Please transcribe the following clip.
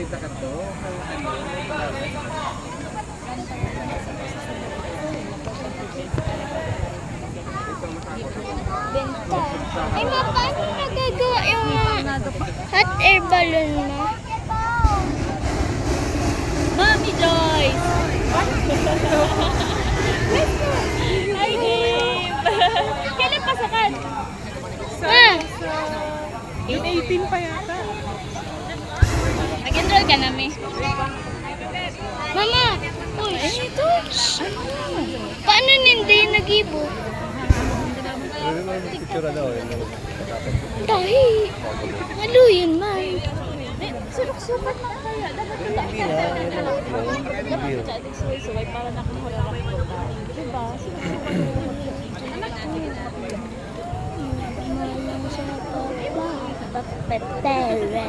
30 ka to. Benta. Ay, ma, paano nagagawa yung hot air balloon mo? Mami Joyce! Hi, Dave! Kailan pasakan? Ma! 18 pa yata. Nag-enroll ka namin. Mama! Uy, ito! Paano hindi nag-ibo? Dahil, malo yun, man. Surok-sukat na kaya. Dapat sa ating suway para nakaharap ko. Diba? Petere.